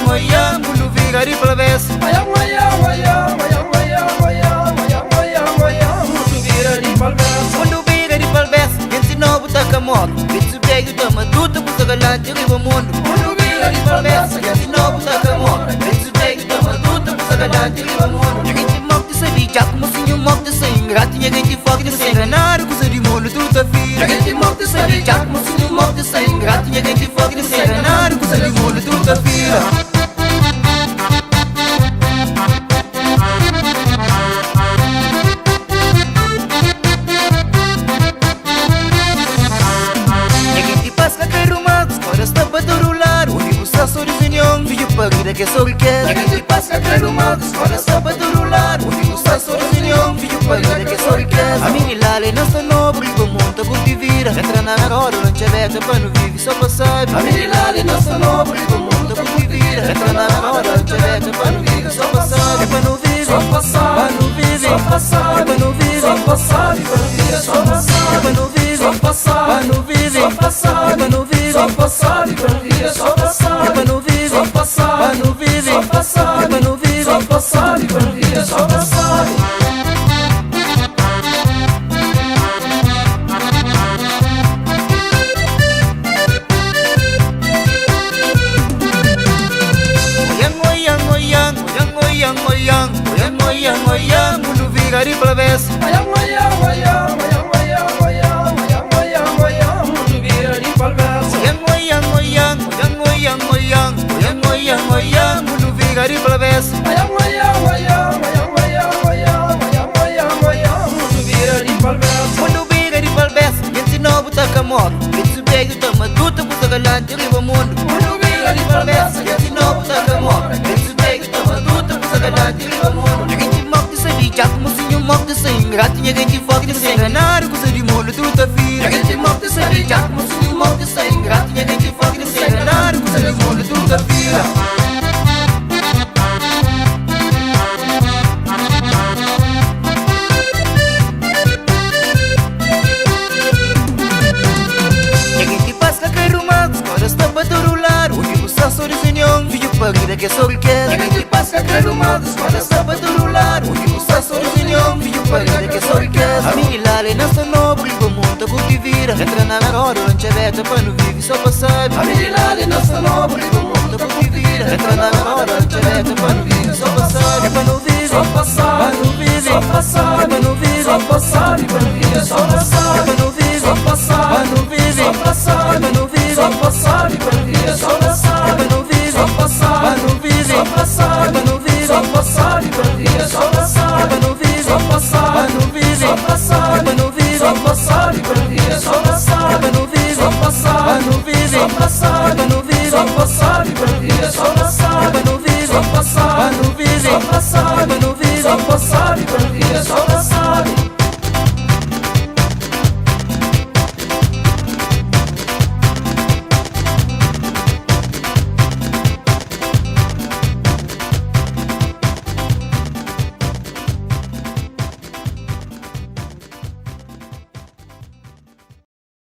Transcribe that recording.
moyang, mulu vigari palves. Moyang, mulu vigari palves. Gensi no buta kamot, gensi begi tama tuta buta galante riba mundo. Mulu vigari palves. Gensi no buta kamot, gensi begi tama tuta buta galante riba mundo. Gensi mok de sabi, jak mosinho mok de saing, ratinha gensi fog de saing, ganaro kusa di mundo tuta fira. Gensi mok de sabi, jak mosinho mok de saing, ratinha gensi fog de saing, ganaro kusa di mundo tuta fira. Pagida que sou quer, a gente passa pelo mal da escola só para todo lado. Onde está sozinho, filho pagida que sou quer. A minha lale não está nobre, como monta por te vira. Entra na roda, não te veta para não viver só passar. A minha lale não está nobre, como monta por te vira. Entra na roda, não te veta para não viver só passar. É para não viver, só passar, para não viver, só passar. É para não viver, só passar, e para viver só passar. É para não viver, só passar, para não viver, só passar. É para não viver, só passar, e para viver só passar. É para não viver, só passar, para não viver, só passar. É para não viver, só passar, e para viver só passar. Moyang, mulu vigari palves. Moyang, mulu vigari palves. Moyang, mulu vigari palves. Mulu vigari palves. Gensi no buta kamot, gensi begi tama tuta buta galante riba mundo. Mulu vigari palves. Gensi no buta kamot, gensi begi tama tuta buta galante riba mundo. Gensi mok de sabi, jak mosinho mok de saing, ratinha gensi fog de saing, ganaro kusa di mundo tuta fira. Gensi mok de sabi, jak mosinho mok de saing, ratinha gensi fog de saing, ganaro kusa di mundo tuta fira. Pagida que sou quer, a gente passa pelo mal da escola só para todo lado. Onde está sozinho, filho pagida que sou quer. A minha lale não está nobre, como monta por te vira. Entra na roda, não te veta para não viver só passar. A minha lale não está nobre, como monta por te vira. Entra na roda, não te veta para não viver só passar. É para não viver, só passar, para não viver, só passar. É para não viver, só passar, e para viver só passar. É para não viver, só passar, para não viver, só passar. É para não viver, só passar, e para viver só passar. É para não viver, só passar, para não viver, só passar. É para não viver, só passar, e para viver só passar. É para não viver, só passar, para não viver, só passar. É para não viver, só passar, e para viver só passar. É para não viver, só passar, para não viver, só passar. É para não viver, só passar, e para viver só passar. É para não